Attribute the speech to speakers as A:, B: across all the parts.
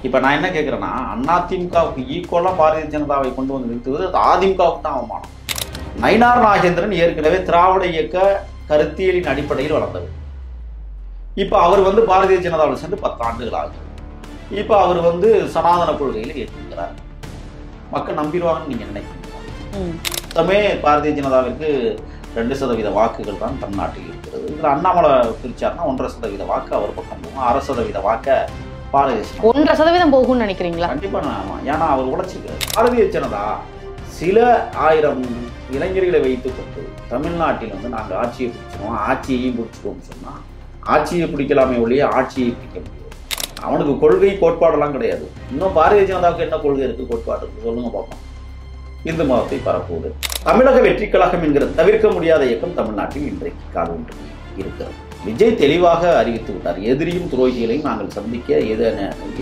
A: இப்ப நான் என்ன கேட்கிறேன்னா, அதிமுகவுக்கு ஈக்குவலா பாரதிய ஜனதாவை கொண்டு வந்து நிறுத்துவது அது அதிமுகவுக்கு தான் அவமானம். நயினார் நாகேந்திரன் ஏற்கனவே திராவிட இயக்க கருத்தியலின் அடிப்படையில் வளர்ந்தவர். இப்ப அவர் வந்து பாரதிய ஜனதாவில் சேர்ந்து 10 ஆண்டுகள் ஆகுது. இப்ப அவர் வந்து சனாதன கொள்கையில ஏற்றுக்கிறார். மக்கள் நம்பிடுவாங்கன்னு நீங்க நினைக்கிறீங்களா? மொத்தமே பாரதிய ஜனதாவிற்கு 2% வாக்குகள் தான் தமிழ்நாட்டில் இருக்கிறது. இதுல அண்ணாமலை பிரிச்சார்னா 1.5% வாக்கு அவர் பக்கம் போகும், 1/2% வாக்க பாரதிய
B: 1% போகும்னு நினைக்கிறீங்களா?
A: கண்டிப்பா. ஏன்னா அவர் உழைச்சிருக்காரு. பாரதிய ஜனதா சில 1000 இளைஞர்களை வைத்துக்கொண்டு தமிழ்நாட்டில் வந்து நாங்கள் ஆட்சியை பிடிச்சிருவோம், ஆட்சியையும் பிடிச்சிருவோம்னு சொன்னா ஆட்சியை பிடிக்கலாமே ஒழிய ஆட்சியை பிடிக்க முடியாது. அவனுக்கு கொள்கை கோட்பாடெல்லாம் கிடையாது. இன்னும் பாரதிய ஜனதாவுக்கு என்ன கொள்கை இருக்கு, கோட்பாடு இருக்கு சொல்லுங்க பார்ப்போம். இந்து மதத்தை பரப்புவது. தமிழக வெற்றி கழகம் என்கிற தவிர்க்க முடியாத இயக்கம் தமிழ்நாட்டில் இன்றைக்கு காலூன்றி இருக்கிறது. விஜய் தெளிவாக அறிவித்து விட்டார், எதிரியும் துரோகிகளையும் நாங்கள் சந்திக்க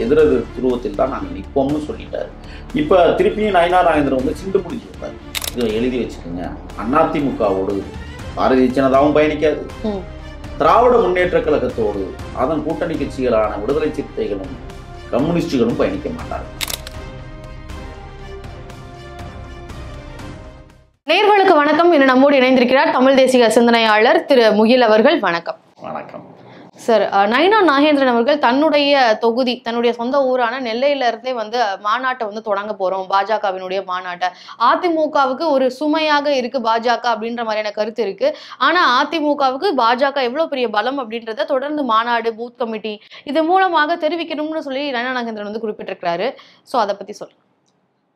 A: எதிரெதிர் துருவத்தில் தான் நாங்கள் நிற்போம்னு சொல்லிட்டாரு. இப்ப திருப்பியும் நயினார் நாகேந்திரன் வந்து சிண்டு பிடிச்சி விட்டார். இதை எழுதி வச்சுக்கோங்க, அதிமுகவோடு பாரதிய ஜனதாவும் பயணிக்காது, திராவிட முன்னேற்ற கழகத்தோடு அதன் கூட்டணி கட்சிகளான விடுதலை சிறுத்தைகளும் கம்யூனிஸ்டுகளும் பயணிக்க மாட்டார்கள்.
B: நேயர்களுக்கு வணக்கம். இன்று நம்மோடு இணைந்திருக்கிறார் தமிழ் தேசிய சிந்தனையாளர் திரு முகில் அவர்கள். வணக்கம்.
A: வணக்கம்
B: சார். நயினார் நாகேந்திரன் அவர்கள் தன்னுடைய தொகுதி, தன்னுடைய சொந்த ஊரான நெல்லையில இருந்தே வந்து மாநாட்டை வந்து தொடங்க போறோம், பாஜகவினுடைய மாநாட்டை. அதிமுகவுக்கு ஒரு சுமையாக இருக்கு பாஜக அப்படின்ற மாதிரியான கருத்து இருக்கு. ஆனா அதிமுகவுக்கு பாஜக எவ்வளவு பெரிய பலம் அப்படின்றத தொடர்ந்து மாநாடு, பூத் கமிட்டி இது மூலமாக தெரிவிக்கணும்னு சொல்லி நயினார் நாகேந்திரன் வந்து குறிப்பிட்டிருக்கிறாரு. சோ அதை பத்தி சொல்லுங்க.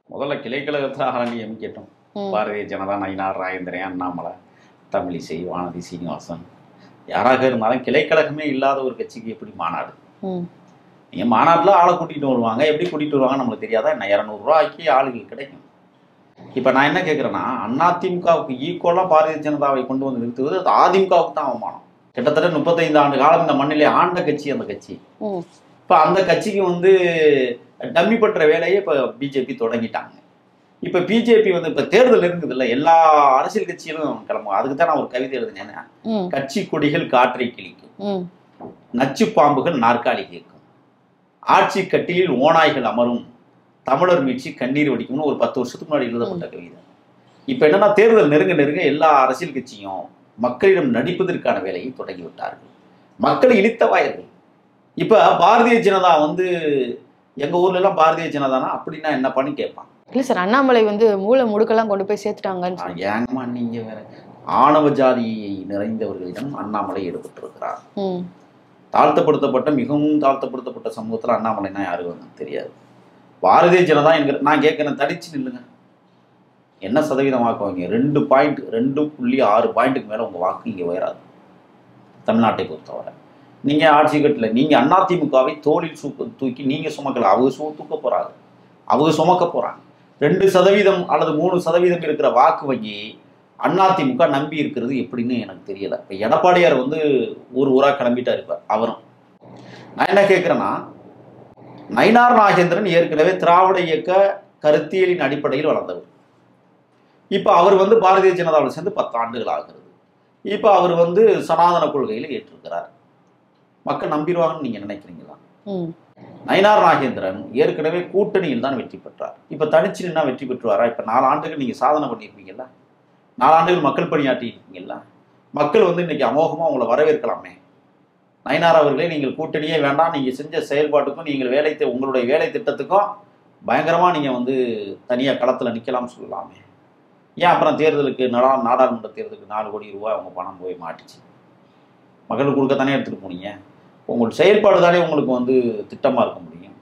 A: முதல்ல கிளைக்கழகத்தில் ஆரம்பியம் கேட்டோம். பாரதிய ஜனதா, நயினார் நாகேந்திரன், அண்ணாமலை, தமிழிசை, வானதி சீனிவாசன், யாராக இருந்தாலும் கிளைக்கழகமே இல்லாத ஒரு கட்சிக்கு எப்படி மாநாடு? நீங்க மாநாட்டில் ஆளை கூட்டிட்டு வருவாங்க, எப்படி கூட்டிட்டு வருவாங்க நம்மளுக்கு தெரியாதா என்ன? 200 ரூபாய்க்கு ஆளுகள் கிடைக்கும். இப்ப நான் என்ன கேட்கிறேன்னா, அதிமுகவுக்கு ஈக்குவலா பாரதிய ஜனதாவை கொண்டு வந்து நிறுத்துவது அது அதிமுகவுக்கு தான் அவமானம். கிட்டத்தட்ட 35 ஆண்டு காலம் இந்த மண்ணிலே ஆண்ட கட்சி அந்த கட்சி. இப்ப அந்த கட்சிக்கு வந்து டம்மி பற்ற வேலையை இப்ப பிஜேபி தொடங்கிட்டாங்க. இப்ப பிஜேபி வந்து இப்ப தேர்தல் இருக்குது இல்ல, எல்லா அரசியல் கட்சியிலும் கிளம்பும். அதுக்கு தான் நான் ஒரு கவிதை எழுதினேன். கட்சி கொடிகள் காற்றை கிழிக்கும், நச்சு பாம்புகள் நாற்காலி கேட்கும், ஆட்சி கட்டிலில் ஓநாய்கள் அமரும், தமிழர் மீட்சி கண்ணீர் வடிக்கும்னு ஒரு 10 வருஷத்துக்கு முன்னாடி எழுதப்பட்ட கவிதை. இப்ப என்னன்னா, தேர்தல் நெருங்க நெருங்க எல்லா அரசியல் கட்சியும் மக்களிடம் நடிப்பதற்கான வேலையை தொடங்கி விட்டார்கள். மக்களை இழித்தவாயர்கள். இப்ப பாரதிய ஜனதா வந்து எங்க ஊர்ல எல்லாம் பாரதிய ஜனதானா அப்படின்னா என்ன பண்ணி கேட்பான்.
B: இல்ல சார், அண்ணாமலை வந்து மூல முடுக்கெல்லாம் கொண்டு போய் சேர்த்துட்டாங்கன்னு.
A: ஏங்கம்மா நீங்க வேற. ஆணவ ஜாதியை நிறைந்தவர்களிடம் அண்ணாமலை ஈடுபட்டிருக்கிறார். தாழ்த்தப்படுத்தப்பட்ட, மிகவும் தாழ்த்தப்படுத்தப்பட்ட சமூகத்துல அண்ணாமலைனா யாருக்கும் தெரியாது. பாரதிய ஜனதா என்கிற நான் கேட்கிறேன், தடிச்சு நில்லுங்க. என்ன சதவீதம் வாக்குவாங்க? 2.6 பாயிண்ட்டுக்கு மேல உங்க வாக்கு இங்க உயராது தமிழ்நாட்டை பொறுத்தவரை. நீங்க ஆட்சி கட்டல, நீங்க அதிமுகவை தோளில் தூக்கி நீங்க சுமக்கல, அவங்க தூக்க போறாங்க, அவங்க சுமக்க போறாங்க. 2% அல்லது 3% இருக்கிற வாக்கு வங்கி அதிமுக நம்பி இருக்கிறது எப்படின்னு எனக்கு தெரியல. இப்ப எடப்பாடியார் வந்து ஊரா கிளம்பிட்டா இருப்பார். அவரும் நான் என்ன கேட்கிறேன்னா, நயினார் நாகேந்திரன் ஏற்கனவே திராவிட இயக்க கருத்தியலின் அடிப்படையில் வளர்ந்தவர். இப்ப அவர் வந்து பாரதிய ஜனதாவில் சேர்ந்து 10 ஆண்டுகள் ஆகிறது. இப்ப அவர் வந்து சனாதன கொள்கையில ஏற்றிருக்கிறார். மக்கள் நம்பிடுவாங்கன்னு நீங்க நினைக்கிறீங்களா? நயினார் நாகேந்திரன் ஏற்கனவே கூட்டணியில் தான் வெற்றி பெற்றார். இப்ப தனிச்சு நின்னா வெற்றி பெற்றுவாரா? இப்ப 4 ஆண்டுகள் நீங்க சாதனை பண்ணியிருப்பீங்கல்ல, 4 ஆண்டுகள் மக்கள் பணியாற்றி இருக்கீங்கல்ல, மக்கள் வந்து இன்னைக்கு அமோகமா உங்களை வரவேற்கலாமே. நயினார் அவர்களே, நீங்கள் கூட்டணியே வேண்டாம், நீங்க செஞ்ச செயல்பாட்டுக்கும் நீங்கள் உங்களுடைய வேலை திட்டத்துக்கும் பயங்கரமா நீங்க வந்து தனியா களத்துல நிக்கலாம்னு சொல்லலாமே. ஏன் அப்புறம் தேர்தலுக்கு நாடாளுமன்ற தேர்தலுக்கு 4 கோடி ரூபாய் உங்க பணம் போய் மாட்டுச்சு? மக்களுக்கு கொடுக்கத்தானே எடுத்துட்டு போனீங்க. உங்கள் செயல்பாடு தானே உங்களுக்கு வந்து திட்டமா இருக்க முடியும்.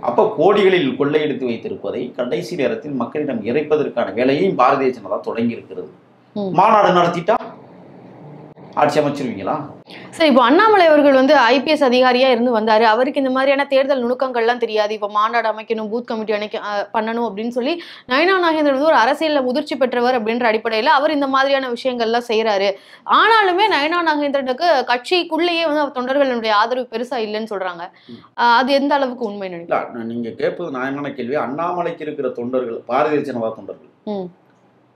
A: அப்ப கோடிகளில் கொள்ளையடித்து வைத்திருப்பதை கடைசி நேரத்தில் மக்களிடம் இறைப்பதற்கான வேலையையும் பாரதிய ஜனதா தொடங்கி இருக்கிறது. மாநாடு நடத்திட்டா ஆட்சி அமைச்சிருவீங்களா?
B: சரி, இப்போ அண்ணாமலை அவர்கள் வந்து IPS அதிகாரியா இருந்து வந்தாரு. அவருக்கு இந்த மாதிரியான தேர்தல் நுணுக்கங்கள்லாம் தெரியாது. இப்போ மாநாடு அமைக்கணும், பூத் கமிட்டி பண்ணணும் அப்படின்னு சொல்லி நயினார் நாகேந்திரன் வந்து ஒரு அரசியல்ல முதிர்ச்சி பெற்றவர் அப்படின்ற அடிப்படையில அவர் இந்த மாதிரியான விஷயங்கள்லாம் செய்யறாரு. ஆனாலுமே நயினார் நாகேந்திரனுக்கு கட்சிக்குள்ளேயே வந்து அவர் தொண்டர்களுடைய ஆதரவு பெருசா இல்லைன்னு சொல்றாங்க. அது எந்த அளவுக்கு உண்மை நினைக்கிறீங்க?
A: நீங்க கேட்பது நியாயமான கேள்வி. அண்ணாமலைக்கு இருக்கிற தொண்டர்கள் பாரதிய ஜனதா தொண்டர்கள்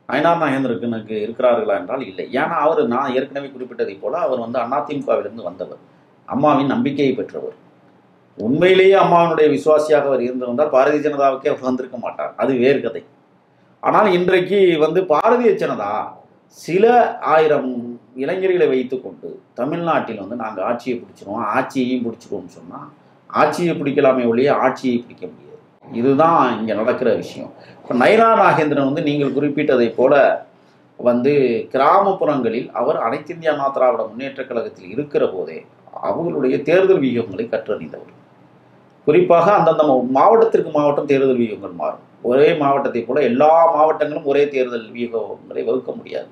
A: நயினார் நாகேந்திரனுக்கு இருக்கிறார்களா என்றால் இல்லை. ஏன்னா நான் ஏற்கனவே குறிப்பிட்டதை போல அவர் வந்து அதிமுகவிலிருந்து வந்தவர், அம்மாவின் நம்பிக்கையை பெற்றவர். உண்மையிலேயே அம்மாவினுடைய விசுவாசியாக அவர் இருந்திருந்தால் பாரதிய ஜனதாவுக்கே அவர் வந்திருக்க மாட்டார், அது வேறு கதை. ஆனால் இன்றைக்கு பாரதிய ஜனதா சில ஆயிரம் இளைஞர்களை வைத்துக்கொண்டு தமிழ்நாட்டில் நாங்கள் ஆட்சியை பிடிச்சிருவோம், ஆட்சியையும் பிடிச்சிருவோம்னு சொன்னால் ஆட்சியை பிடிக்கலாமே ஒழிய ஆட்சியை பிடிக்க முடியாது. இதுதான் இங்கே நடக்கிற விஷயம். இப்போ நயினா நாகேந்திரன் நீங்கள் குறிப்பிட்டதை போல கிராமப்புறங்களில் அவர் அனைத்து இந்திய அண்ணா திராவிட முன்னேற்ற கழகத்தில் இருக்கிற போதே அவர்களுடைய தேர்தல் வியூகங்களை கற்றறிந்தவர். குறிப்பாக அந்தந்த மாவட்டத்திற்கு மாவட்டம் தேர்தல் வியூகங்கள் மாறும். ஒரே மாவட்டத்தை போல எல்லா மாவட்டங்களும் ஒரே தேர்தல் வியூகங்களை வகுக்க முடியாது.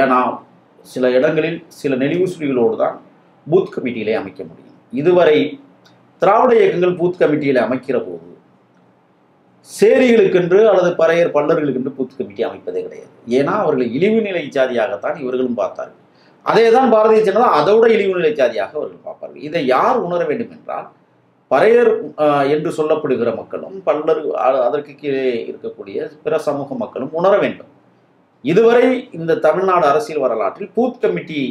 A: ஏன்னா சில இடங்களில் சில நெளிவு சுழிகளோடு தான் பூத் கமிட்டியிலே அமைக்க முடியும். இதுவரை திராவிட இயக்கங்கள் பூத் கமிட்டியில அமைக்கிற போது சேரிகளுக்கென்று அல்லது பறையர் பல்லர்களுக்கென்று பூத் கமிட்டி அமைப்பதே கிடையாது. ஏன்னா அவர்களை இழிவு நிலை ஜாதியாகத்தான் இவர்களும் பார்த்தார்கள். அதே தான் பாரதிய ஜனதா அதோட இழிவு நிலை ஜாதியாக அவர்கள் பார்ப்பார்கள். இதை யார் உணர வேண்டும் என்றால் பறையர் என்று சொல்லப்படுகிற மக்களும் பல்லர் அதற்கு கீழே இருக்கக்கூடிய பிற சமூக மக்களும் உணர வேண்டும். இதுவரை இந்த தமிழ்நாடு அரசியல் வரலாற்றில் பூத் கமிட்டி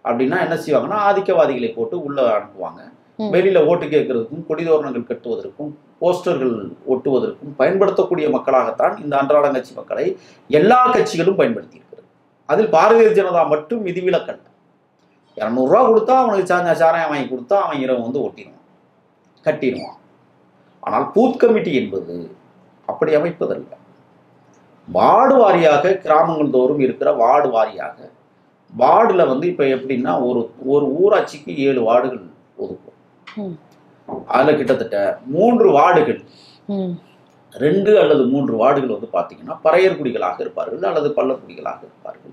A: அப்படின்னா என்ன செய்வாங்கன்னா, ஆதிக்கவாதிகளை போட்டு உள்ள அனுப்புவாங்க. வெளியில ஓட்டு கேட்கறதுக்கும் கொடிதோரணங்கள் கட்டுவதற்கும் போஸ்டர்கள் ஒட்டுவதற்கும் பயன்படுத்தக்கூடிய மக்களாகத்தான் இந்த அன்றாடங்கட்சி மக்களை எல்லா கட்சிகளும் பயன்படுத்தி இருக்கிறது. அதில் பாரதிய ஜனதா மட்டும் விதிவிலக்கல்ல. 200 ரூபா கொடுத்தா அவனுக்கு சாராயம் வாங்கி கொடுத்தா அவன் இரவு ஒட்டிடுவான், கட்டிடுவான். ஆனால் பூத் கமிட்டி என்பது அப்படி அமைப்பதல்ல. வார்டு வாரியாக கிராமங்கள் தோறும் இருக்கிற வார்டு வாரியாக வார்டுல இப்ப எப்படின்னா ஒரு ஊராட்சிக்கு 7 வார்டுகள் ஒதுக்கும். அதுல கிட்டத்தட்ட 3 வார்டுகள் 2 அல்லது 3 வார்டுகள் பாத்தீங்கன்னா பறையர் குடிகளாக இருப்பார்கள் அல்லது பல்லர் குடிகளாக இருப்பார்கள்.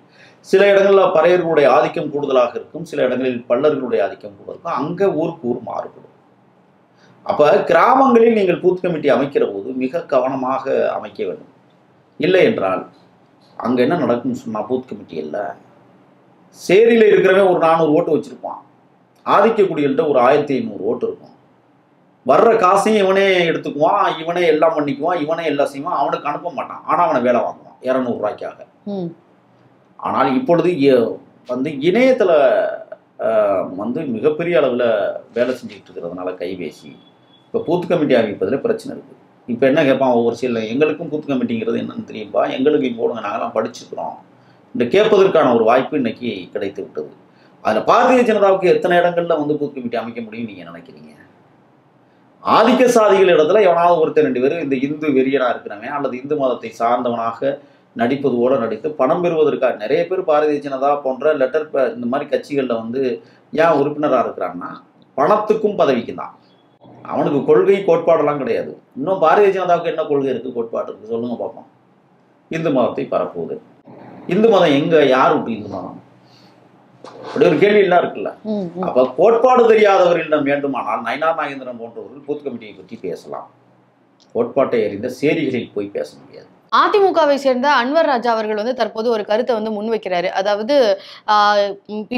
A: சில இடங்கள்ல பறையர்களுடைய ஆதிக்கம் கூடுதலாக இருக்கும், சில இடங்களில் பல்லர்களுடைய ஆதிக்கம் கூடுதல் இருக்கும். அங்க ஊருக்கு ஊர் மாறுபடும். அப்ப கிராமங்களில் நீங்கள் பூத் கமிட்டி அமைக்கிற போது மிக கவனமாக அமைக்க வேண்டும். இல்லை என்றால் அங்க என்ன நடக்கும்னு சொன்னா, பூத் கமிட்டி இல்ல சேரியில இருக்கிறவன் ஒரு 400 ஓட்டு வச்சிருப்பான், ஆதிக்க குடிகள்கிட்ட ஒரு 1500 ஓட்டு இருக்கும். வர்ற காசையும் இவனே எடுத்துக்குவான், இவனே எல்லாம் பண்ணிக்குவான், இவனே எல்லாம் செய்வான், அவனுக்கு அனுப்ப மாட்டான். ஆனா அவனை வேலை வாங்குவான் 200 ரூபாய்க்காக. ஆனால் இப்பொழுது இணையத்துல மிகப்பெரிய அளவுல வேலை செஞ்சுட்டு இருக்கிறதுனால கைபேசி இப்போ பூத் கமிட்டி அமைப்பதில் பிரச்சனை இருக்கு. இப்போ என்ன கேட்பான் ஒவ்வொரு சில, எங்களுக்கும் பூத் கமிட்டிங்கிறது என்னன்னு தெரியும்பா, எங்களுக்கு போடுங்க, நாங்களாம் படிச்சுக்கிறோம். இந்த கேட்பதற்கான ஒரு வாய்ப்பு இன்னைக்கு கிடைத்து விட்டது. அதில் பாரதிய ஜனதாவுக்கு எத்தனை இடங்கள்ல பூத் கமிட்டி அமைக்க முடியும் நீங்க நினைக்கிறீங்க? ஆதிக்க சாதிகள் இடத்துல எவனாவது ஒருத்தர் 2 பேர் இந்த இந்து வெறியனா இருக்கிறவன் அல்லது இந்து மதத்தை சார்ந்தவனாக நடிப்பது போல நடித்து பணம் பெறுவதற்காக நிறைய பேர் பாரதிய ஜனதா போன்ற இந்த மாதிரி கட்சிகளில் ஏன் உறுப்பினராக இருக்கிறான்னா பணத்துக்கும் பதவிக்கும் தான். அவனுக்கு கொள்கை கோட்பாடெல்லாம் கிடையாது. இன்னும் பாரதிய ஜனதாவுக்கு என்ன கொள்கை இருக்கு, கோட்பாடு இருக்கு சொல்லுங்க பார்ப்போம். இந்து மதத்தை பரப்புவது. இந்து மதம் எங்க, யார் விட்டு இந்து மதம்? அப்படி ஒரு கேள்வி எல்லாம் இருக்குல்ல. அப்ப கோட்பாடு தெரியாதவர்களிடம் வேண்டுமானால் நயினா நாகேந்திரன் போன்றவர்கள் பூத் கமிட்டியை பற்றி பேசலாம். கோட்பாட்டை அறிந்த சேரிகளில் போய் பேச முடியாது.
B: அதிமுகவை சேர்ந்த அன்வர் ராஜா அவர்கள் தற்போது ஒரு கருத்தை முன்வைக்கிறாரு. அதாவது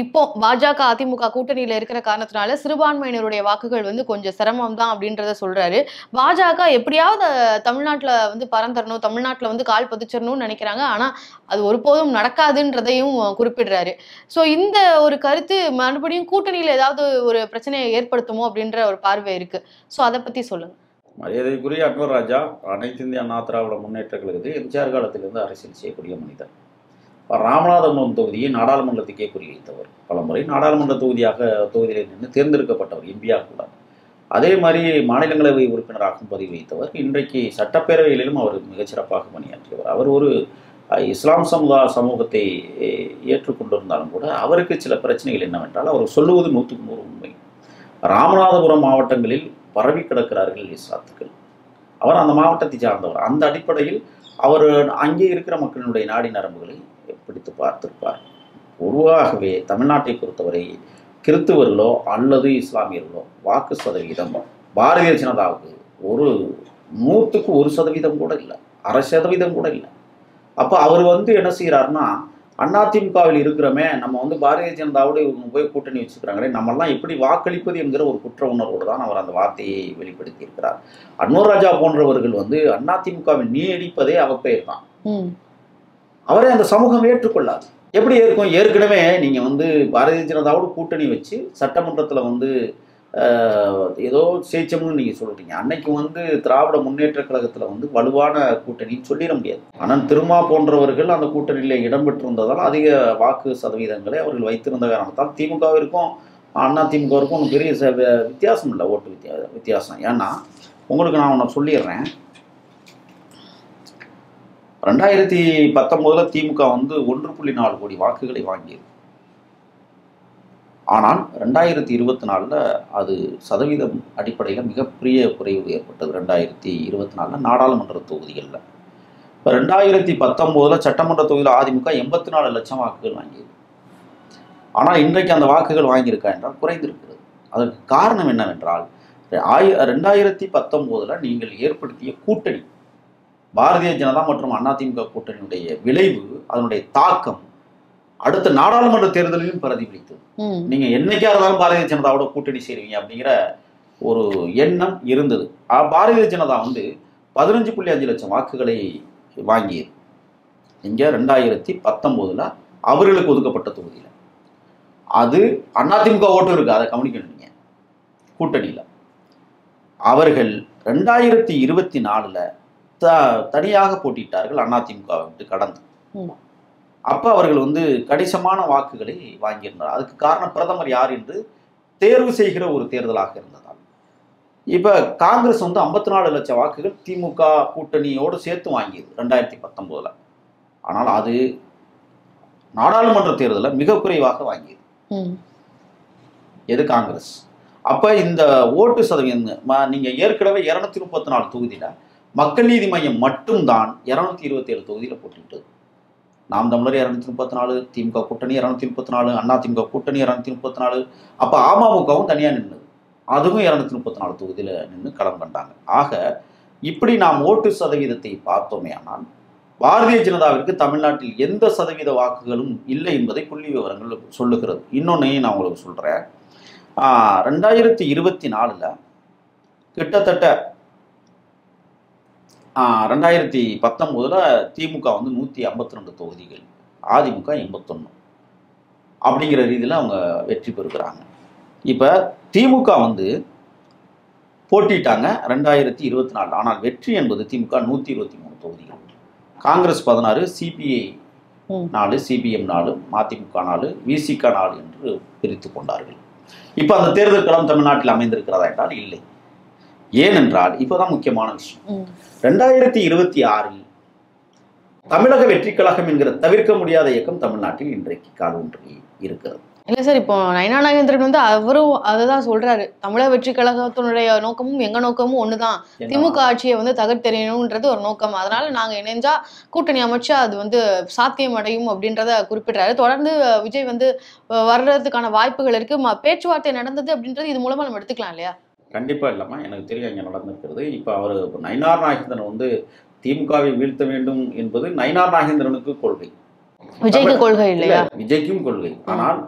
B: இப்போ பாஜக அதிமுக கூட்டணியில இருக்கிற காரணத்தினால சிறுபான்மையினருடைய வாக்குகள் கொஞ்சம் சிரமம் தான் அப்படின்றத சொல்றாரு. பாஜக எப்படியாவது தமிழ்நாட்டுல பறந்தரணும், தமிழ்நாட்டுல கால் பதிச்சிடணும்னு நினைக்கிறாங்க. ஆனா அது ஒருபோதும் நடக்காதுன்றதையும் குறிப்பிடுறாரு. சோ இந்த ஒரு கருத்து மறுபடியும் கூட்டணியில ஏதாவது ஒரு பிரச்சனையை ஏற்படுத்துமோ அப்படின்ற ஒரு பார்வை இருக்கு. சோ அதை பத்தி சொல்லுங்க.
A: மரியாதைக்குரிய அன்வர் ராஜா அனைத்து இந்திய அண்ணா திராவிட முன்னேற்ற கழகத்தில் எம்ஜிஆர் காலத்திலிருந்து அரசியல் செய்யக்கூடிய மனிதர். ராமநாதபுரம் தொகுதியை நாடாளுமன்றத்துக்கே குறிவைத்தவர். பலமுறை நாடாளுமன்ற தொகுதியில் நின்று தேர்ந்தெடுக்கப்பட்டவர், எம்பியாக கூட. அதே மாதிரி மாநிலங்களவை உறுப்பினராகவும் பதிவு வைத்தவர். இன்றைக்கு சட்டப்பேரவைகளிலும் அவர் மிகச்சிறப்பாக பணியாற்றியவர். அவர் ஒரு இஸ்லாம் சமூகத்தை ஏற்றுக்கொண்டிருந்தாலும் கூட அவருக்கு சில பிரச்சனைகள் என்னவென்றால், அவர் சொல்லுவது 100க்கு 100 உண்மை. ராமநாதபுரம் மாவட்டங்களில் பரவி கிடக்கிறார்கள் இஸ்லாத்துக்கள். அவர் அந்த மாவட்டத்தை சார்ந்தவர். அந்த அடிப்படையில் அவர் அங்கே இருக்கிற மக்களினுடைய நாடி நரம்புகளை பிடித்து பார்த்திருப்பார். பொதுவாகவே தமிழ்நாட்டை பொறுத்தவரை கிறிஸ்துவர்களோ அல்லது இஸ்லாமியர்களோ வாக்கு சதவீதம் பாரதிய ஜனதாவுக்கு ஒரு 100க்கு 1% கூட இல்லை, 1/2% கூட இல்லை. அப்போ அவர் என்ன செய்கிறாருன்னா, அதிமுகவில் இருக்கிறமே நம்ம பாரதிய ஜனதாவோட இவங்க போய் கூட்டணி வச்சுக்கிறாங்களே, நம்மெல்லாம் எப்படி வாக்களிப்பது என்கிற ஒரு குற்ற உணர்வோடு தான் அவர் அந்த வார்த்தையை வெளிப்படுத்தி இருக்கிறார். அன்வர் ராஜா போன்றவர்கள் அதிமுகவின் நீடிப்பதே அவப்பெயர் தான். அவரை அந்த சமூகம் ஏற்றுக்கொள்ளாது. எப்படி ஏற்கும்? ஏற்கனவே நீங்க பாரதிய ஜனதாவோடு கூட்டணி வச்சு சட்டமன்றத்தில் ஏதோ சேச்சம்னு நீங்கள் சொல்கிறீங்க. அன்னைக்கு வந்து திராவிட முன்னேற்ற கழகத்தில் வந்து வலுவான கூட்டணின்னு சொல்லிட முடியாது. ஆனால் திருமா போன்றவர்கள் அந்த கூட்டணியில் இடம்பெற்றிருந்ததால் அதிக வாக்கு சதவீதங்களை அவர்கள் வைத்திருந்த காரணத்தால் திமுகவிற்கும் அண்ணா திமுகவிற்கும் ஒன்றும் பெரிய வித்தியாசம் இல்லை, ஓட்டு வித்தியாசம். ஏன்னா உங்களுக்கு நான் ஒன்று சொல்லிடுறேன். 2019 திமுக வந்து 1.4 கோடி வாக்குகளை வாங்கியது. ஆனால் 2024 அது சதவீதம் அடிப்படையில் மிகப்பெரிய குறைவு ஏற்பட்டது. 2024 நாடாளுமன்ற தொகுதிகளில். இப்போ 2019 சட்டமன்ற தொகுதியில் அதிமுக 84 லட்சம் வாக்குகள் வாங்கியது. ஆனால் இன்றைக்கு அந்த வாக்குகள் வாங்கியிருக்கா என்றால் குறைந்திருக்கிறது. அதற்கு காரணம் என்னவென்றால் 2019 நீங்கள் ஏற்படுத்திய கூட்டணி, பாரதிய ஜனதா மற்றும் அதிமுக கூட்டணியுடைய விளைவு, அதனுடைய தாக்கம் அடுத்த நாடாளுமன்ற தேர்தலிலும் பிரதிபலித்தது. நீங்க என்னைக்கா இருந்தாலும் பாரதிய ஜனதாவோட கூட்டணி சேருவீங்க அப்படிங்கிற ஒரு எண்ணம் இருந்தது. பாரதிய ஜனதா வந்து 15.5 லட்சம் வாக்குகளை வாங்கியது இங்க 2019 அவர்களுக்கு ஒதுக்கப்பட்ட தொகுதியில். அது அதிமுக ஓட்டு இருக்கு, அதை கவனிக்கணும் நீங்க. கூட்டணியில் அவர்கள் 2024 தனியாக போட்டிட்டார்கள், அதிமுகவை விட்டு கடந்து. அப்போ அவர்கள் வந்து கணிசமான வாக்குகளை வாங்கியிருந்தார். அதுக்கு காரணம் பிரதமர் யார் என்று தேர்வு செய்கிற ஒரு தேர்தலாக இருந்ததால். இப்போ காங்கிரஸ் வந்து 54 லட்சம் வாக்குகள் திமுக கூட்டணியோடு சேர்த்து வாங்கியது 2019. ஆனால் அது நாடாளுமன்ற தேர்தலில் மிக குறைவாக வாங்கியது. எது? காங்கிரஸ். அப்போ இந்த ஓட்டு சதவீதம் நீங்க ஏற்கனவே 234 தொகுதியில் மக்கள் நீதி மையம் மட்டும்தான் 227 தொகுதியில் போட்டிட்டது. நாம் தமிழர் 234, திமுக கூட்டணி 234, அண்ணா திமுக கூட்டணி 234. அப்போ அமமுகவும் தனியாக நின்றுது, அதுவும் 234 தொகுதியில் நின்று களம் கண்டாங்க. ஆக இப்படி நாம் ஓட்டு சதவீதத்தை பார்த்தோமே ஆனால் பாரதிய ஜனதாவிற்கு தமிழ்நாட்டில் எந்த சதவீத வாக்குகளும் இல்லை என்பதை புள்ளி விவரங்கள் சொல்லுகிறது. இன்னொன்னையும் நான் உங்களுக்கு சொல்கிறேன். 2024 கிட்டத்தட்ட 2019 திமுக வந்து 152 தொகுதிகள், அதிமுக 81 அப்படிங்கிற ரீதியில் அவங்க வெற்றி பெறுகிறாங்க. இப்போ திமுக வந்து போட்டிட்டாங்க 2024. ஆனால் வெற்றி என்பது திமுக 123 தொகுதிகள், காங்கிரஸ் 16, சிபிஐ 4, சிபிஎம் 4, மதிமுக 4, விசிக 4 என்று பிரித்து கொண்டார்கள். இப்போ அந்த தேர்தல் களம் தமிழ்நாட்டில் அமைந்திருக்கிறதா என்றால் இல்லை. ஏனென்றால் இப்போதான் முக்கியமான விஷயம். 2026 தமிழக வெற்றி கழகம் என்கிற தவிர்க்க முடியாத இயக்கம் தமிழ்நாட்டில் இன்றைக்கு காலூன்றி இருக்கிறது.
B: இல்ல சார், இப்போ நயினா நாகேந்திரன் வந்து அவரும் அதுதான் சொல்றாரு. தமிழக வெற்றி கழகத்தினுடைய நோக்கமும் எங்க நோக்கமும் ஒண்ணுதான், திமுக ஆட்சியை வந்து தகர்த்தெறியணும்ன்றது ஒரு நோக்கம். அதனால நாங்க இணைஞ்சா கூட்டணி அமைச்சா அது வந்து சாத்தியம் அடையும் அப்படின்றத குறிப்பிடுறாரு. தொடர்ந்து விஜய் வந்து வர்றதுக்கான வாய்ப்புகள் இருக்கு, பேச்சுவார்த்தை நடந்தது அப்படின்றது இது மூலமா நம்ம எடுத்துக்கலாம் இல்லையா?
A: கண்டிப்பா இல்லாம எனக்கு தெரியும் அங்கே நடந்திருக்கிறது. இப்போ அவர் நயினார் நாகேந்திரன் வந்து திமுகவை வீழ்த்த வேண்டும் என்பது நயினார் நாகேந்திரனுக்கு கொள்கை,
B: விஜய்க்கு கொள்கை இல்லையா?
A: விஜய்க்கும் கொள்கை. ஆனால்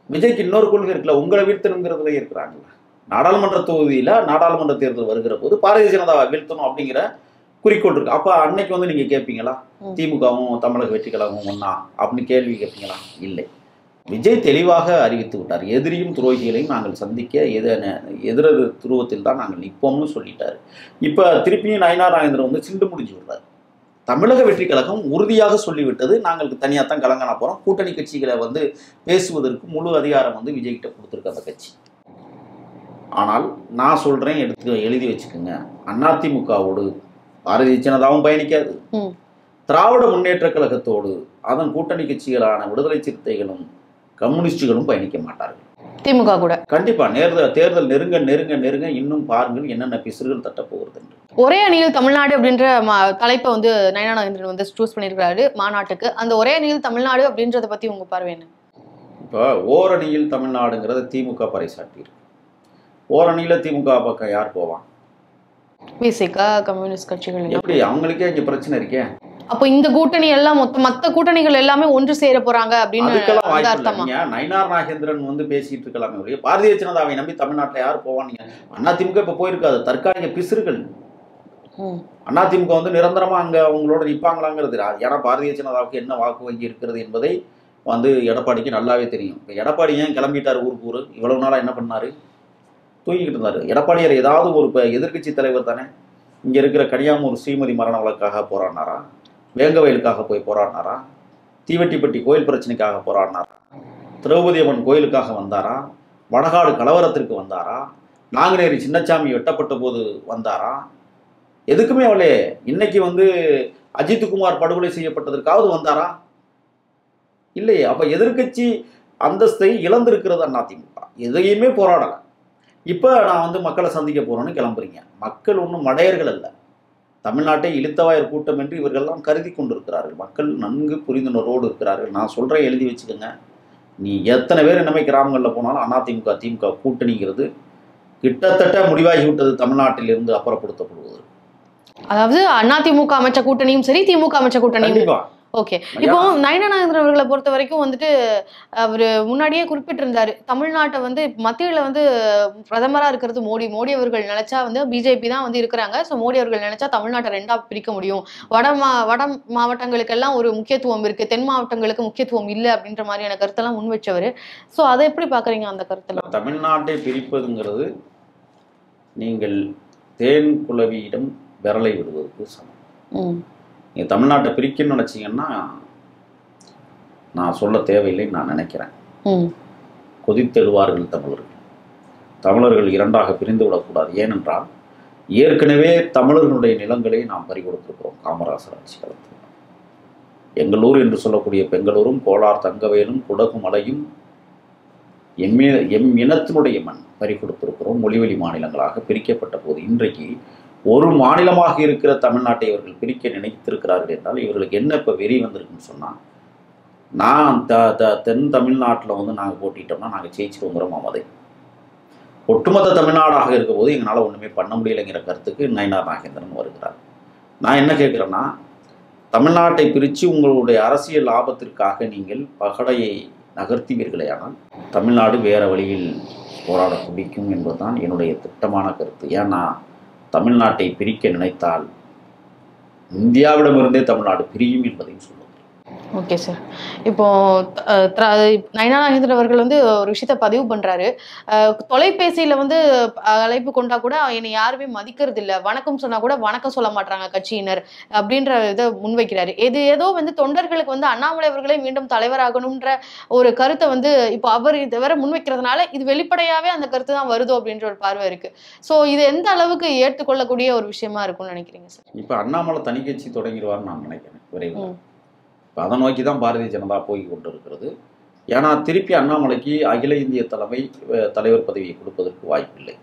A: விஜய்க்கு இன்னொரு கொள்கை இருக்குல்ல, உங்களை வீழ்த்தணுங்கிறதுல இருக்கிறாங்கல்ல. நாடாளுமன்ற தொகுதியில் நாடாளுமன்ற தேர்தல் வருகிற போது பாரதிய ஜனதாவை வீழ்த்தணும் அப்படிங்கிற குறிக்கோள் இருக்கு. அப்போ அன்னைக்கு வந்து நீங்க கேட்பீங்களா திமுகவும் தமிழக வெற்றி கழகமும் ஒன்னா அப்படின்னு கேள்வி கேட்பீங்களா? இல்லை. விஜய் தெளிவாக அறிவித்து விட்டார், எதிரியும் துரோகிகளையும் நாங்கள் சந்திக்க எதிரது துருவத்தில் தான் நாங்கள் நிற்போம்னு சொல்லிட்டாரு. இப்போ திருப்பியும் நயினார் நாகேந்திரன் வந்து சிண்டு முடிஞ்சு விடுறாரு. தமிழக வெற்றி கழகம் உறுதியாக சொல்லிவிட்டது, நாங்களுக்கு தனியாக தான் கலங்கான போகிறோம், கூட்டணி கட்சிகளை வந்து பேசுவதற்கு முழு அதிகாரம் வந்து விஜய்கிட்ட கொடுத்துருக்கு அந்த கட்சி. ஆனால் நான் சொல்கிறேன், எழுதி வச்சுக்கோங்க, அதிமுகவோடு பாரதிய ஜனதாவும் பயணிக்காது, திராவிட முன்னேற்ற கழகத்தோடு அதன் கூட்டணி கட்சிகளான விடுதலை சிறுத்தைகளும் கம்யூனிஸ்டுகளும் பயணிக்க மாட்டார்கள்.
B: திமுக கூட
A: கண்டிப்பா தேர்தல் நெருங்க நெருங்க நெருங்க இன்னும் பாருங்கள் என்னென்ன பிசுறுகள் தட்ட போகிறது என்று.
B: ஒரே அணியில் தமிழ்நாடு அப்படின்ற தலைப்பை வந்து நயினா நாகேந்திரன் வந்து சூஸ் பண்ணியிருக்காரு மாநாட்டுக்கு. அந்த ஒரே அணியில் தமிழ்நாடு அப்படின்றத பத்தி உங்க பார்வை என்ன?
A: இப்போ ஓரணியில் தமிழ்நாடுங்கிறத திமுக பறைசாட்டி இருக்கு. ஓரணியில திமுக பக்கம் யார் போவான்?
B: விசிக, கம்யூனிஸ்ட் கட்சிகள்.
A: எப்படி? அவங்களுக்கே இங்க பிரச்சனை இருக்கே.
B: அப்போ இந்த கூட்டணி எல்லாம் மொத்த கூட்டணிகள் எல்லாமே ஒன்று சேர போறாங்க அப்படின்னு அர்த்தமா?
A: நயினார் நாகேந்திரன் வந்து பேசிட்டு இருக்கலாமே, பாரதிய ஜனதாவை நம்பி தமிழ்நாட்டில் யார் போவாங்க? அதிமுக இப்ப போயிருக்காது, தற்காலிக பிசுறுகள். அதிமுக வந்து நிரந்தரமா அங்க அவங்களோட நிற்பாங்களாங்கிறது. ஏன்னா பாரதிய ஜனதாவுக்கு என்ன வாக்கு வங்கி இருக்கிறது என்பதை வந்து எடப்பாடிக்கு நல்லாவே தெரியும். இப்போ எடப்பாடி ஏன் கிளம்பிட்டார் ஊருக்கு? இவ்வளவு நாளா என்ன பண்ணாரு? தூங்கிக்கிட்டு இருந்தார். எடப்பாடியார் ஏதாவது ஒரு எதிர்க்கட்சி தலைவர் தானே. இங்கே இருக்கிற கனியாமூர் ஸ்ரீமதி மரண வழக்காக போராடினாரா? வேங்கவயலுக்காக போய் போராடினாரா? தீவெட்டிப்பட்டி கோயில் பிரச்சனைக்காக போராடினாரா? திரௌபதி அம்மன் கோயிலுக்காக வந்தாரா? வடகாடு கலவரத்திற்கு வந்தாரா? நாங்குநேரி சின்னசாமி வெட்டப்பட்ட போது வந்தாரா? எதுக்குமே அவளே. இன்னைக்கு அஜித்குமார் படுகொலை செய்யப்பட்டதற்காவது வந்தாரா? இல்லையே. அப்ப எதிர்க்கட்சி அந்தஸ்தை இழந்திருக்கிறது அதிமுக. எதையுமே போராடலை. இப்போ நான் மக்களை சந்திக்க போறேன்னு கிளம்புறீங்க. மக்கள் ஒன்றும் மடையர்கள் அல்ல. தமிழ்நாட்டை இழுத்தவாயர் கூட்டம் என்று இவர்கள்லாம் கருதி கொண்டிருக்கிறார்கள். மக்கள் நன்கு புரிந்துணர்வோடு இருக்கிறார்கள். நான் சொல்கிறேன், எழுதி வச்சுக்கோங்க. நீ எத்தனை பேர் என்னமே கிராமங்களில் போனாலும் அதிமுக திமுக கூட்டணிங்கிறது கிட்டத்தட்ட முடிவாகிவிட்டது தமிழ்நாட்டிலிருந்து அப்புறப்படுத்தப்படுவது.
B: அதாவது அதிமுக அமைச்ச கூட்டணியும் சரி, திமுக அமைச்ச கூட்டணியும். ஓகே. இப்போ நயனா நாகேந்திரன் அவர்களை பொறுத்த வரைக்கும் அவரு முன்னாடியே குறிப்பிட்டிருந்தாரு, தமிழ்நாட்டை மத்தியில பிரதமரா இருக்கிறது மோடி அவர்கள் நினைச்சா பிஜேபி தான் இருக்கிறாங்க. ஸோ மோடி அவர்கள் நினைச்சா தமிழ்நாட்டை ரெண்டா பிரிக்க முடியும். வட மாவட்டங்களுக்கு எல்லாம் ஒரு முக்கியத்துவம் இருக்கு, தென் மாவட்டங்களுக்கு முக்கியத்துவம் இல்லை அப்படின்ற மாதிரியான கருத்தெல்லாம் முன் வச்சவர். ஸோ அதை எப்படி பாக்குறீங்க அந்த கருத்தெல்லாம்?
A: தமிழ்நாட்டை பிரிப்பதுங்கிறது நீங்கள் தேன் குளவியிடம் விரலை விடுவதற்கு சமம். நீங்கள் தமிழ்நாட்டை பிரிக்கணும்னு நினச்சிங்கன்னா நான் சொல்ல தேவையில்லைன்னு நான் நினைக்கிறேன். கொதித்தெழுவார்கள் தமிழர்கள் இரண்டாக பிரிந்து விடக்கூடாது. ஏனென்றால் ஏற்கனவே தமிழர்களுடைய நிலங்களை நாம் பறிகொடுத்திருக்கிறோம். காமராசர் ஆட்சி காலத்தில் எங்களூர் என்று சொல்லக்கூடிய பெங்களூரும் கோலார் தங்கவேலும் குடகு மலையும் எம் இனத்தினுடைய மண் பறிகொடுத்திருக்கிறோம். மொழிவெளி மாநிலங்களாக பிரிக்கப்பட்ட போது இன்றைக்கு ஒரு மாநிலமாக இருக்கிற தமிழ்நாட்டை இவர்கள் பிரிக்க நினைத்திருக்கிறார்கள் என்றால் இவர்களுக்கு என்ன இப்போ வெறி வந்திருக்குன்னு சொன்னால், நான் தென் தமிழ்நாட்டில் நாங்கள் போட்டிட்டோம்னா நாங்கள் ஜெயிச்சிருவோங்கிறோம் மமதை. ஒட்டுமொத்த தமிழ்நாடாக இருக்க போது எங்களால் ஒன்றுமே பண்ண முடியலைங்கிற கருத்துக்கு நயனா நாகேந்திரன் வருகிறார். நான் என்ன கேட்குறேன்னா, தமிழ்நாட்டை பிரித்து உங்களுடைய அரசியல் லாபத்திற்காக நீங்கள் பகடையை நகர்த்துவீர்களேயானால் தமிழ்நாடு வேறு வழியில் போராட பிடிக்கும் என்பதுதான் என்னுடைய திட்டமான கருத்து. ஏன்னா தமிழ்நாட்டை பிரிக்க நினைத்தால் இந்தியாவிடமிருந்தே தமிழ்நாடு பிரியும் என்பதையும் சொல்லுங்கள்.
B: Okay sir. இப்போ நயனா நாகேந்திரன் அவர்கள் ஒரு விஷயத்த பதிவு பண்றாரு. தொலைபேசியில அழைப்பு கொண்டா கூட என்னை யாருமே மதிக்கிறது இல்லை, வணக்கம் சொன்னா கூட வணக்கம் சொல்ல மாட்டாங்க கட்சியினர் அப்படின்ற இதை முன்வைக்கிறாரு. இது ஏதோ தொண்டர்களுக்கு அண்ணாமலை அவர்களே மீண்டும் தலைவராகணும்ன்ற ஒரு கருத்தை இப்போ அவர் இதை வேற முன்வைக்கிறதுனால இது வெளிப்படையாவே அந்த கருத்து தான் வருதோ அப்படின்ற ஒரு பார்வை இருக்கு. ஸோ இது எந்த அளவுக்கு ஏற்றுக்கொள்ளக்கூடிய ஒரு விஷயமா இருக்கும்னு நினைக்கிறீங்க சார்?
A: இப்போ அண்ணாமலை தனி கட்சி தொடங்கிடுவார்னு நான் நினைக்கிறேன் விரைவில். இப்போ அதை நோக்கி தான் பாரதிய ஜனதா போய் கொண்டு இருக்கிறது. ஏன்னா திருப்பி அண்ணாமலைக்கு அகில இந்திய தலைவர் பதவியை கொடுப்பதற்கு வாய்ப்பில்லை.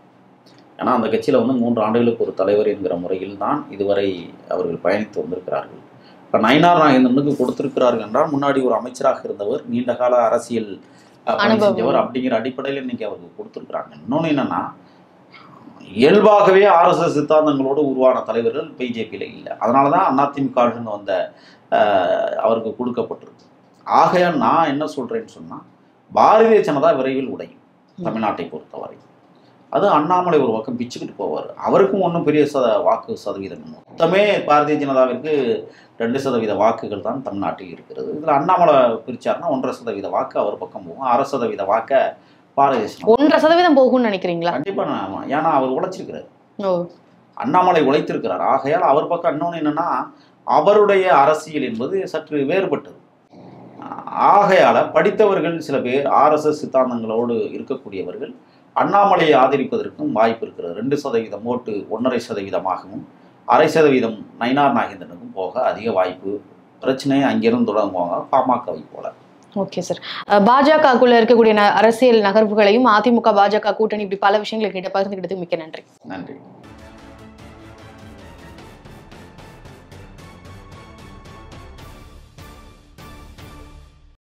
A: ஏன்னா அந்த கட்சியில் 3 ஆண்டுகளுக்கு ஒரு தலைவர் என்கிற முறையில் தான் இதுவரை அவர்கள் பயணித்து வந்திருக்கிறார்கள். இப்போ நயனா நாகேந்திரனுக்கு கொடுத்திருக்கிறார்கள் என்றால் முன்னாடி ஒரு அமைச்சராக இருந்தவர், நீண்டகால அரசியல் செஞ்சவர் அப்படிங்கிற அடிப்படையில் இன்னைக்கு அவருக்கு கொடுத்துருக்குறாங்க. இன்னொன்று என்னன்னா, இயல்பாகவே RSS சித்தாந்தங்களோடு உருவான தலைவர்கள் பிஜேபியில் இல்லை. அதனால தான் அதிமுக வந்த அவருக்கு கொடுக்கப்பட்டிருக்கு. ஆகையால் நான் என்ன சொல்றேன்னு சொன்னா, பாரதிய ஜனதா விரைவில் உடையும் தமிழ்நாட்டை பொறுத்தவரை. அது அண்ணாமலை ஒரு பக்கம் பிச்சுக்கிட்டு போவார். அவருக்கும் ஒன்றும் பெரிய வாக்கு சதவீதம் மொத்தமே பாரதிய ஜனதாவிற்கு 2% வாக்குகள் தான் தமிழ்நாட்டில் இருக்கிறது. இதில் அண்ணாமலை பிரிச்சாருன்னா 1.5% வாக்கு அவர் பக்கம் போகும், 1/2% வாக்க பாரதிய ஜனதா.
B: 1% போகும்னு நினைக்கிறீங்களா?
A: கண்டிப்பா. ஏன்னா அவர் உழைச்சிருக்கிறார், அண்ணாமலை உழைத்திருக்கிறார். ஆகையால் அவர் பக்கம். இன்னொன்று என்னன்னா, அவருடைய அரசியல் என்பது சற்று வேறுபட்டது. ஆகையால படித்தவர்கள் சில பேர் RSS சித்தாந்தங்களோடு இருக்கக்கூடியவர்கள் அண்ணாமலையை ஆதரிப்பதற்கும் வாய்ப்பு இருக்கிறது. 2% ஓட்டு 1.5%ஆகவும் 0.5% நயனா நாகேந்திரனுக்கும் போக அதிக வாய்ப்பு. பிரச்சனையை அங்கிருந்து தொடங்குவாங்க பாமகவை போல.
B: Okay sir. பாஜகக்குள்ள இருக்கக்கூடிய அரசியல் நகர்வுகளையும் அதிமுக பாஜக கூட்டணி இப்படி பல விஷயங்களை கிட்ட பகிர்ந்துக்கிட்டதுக்கு மிக்க நன்றி.
A: நன்றி.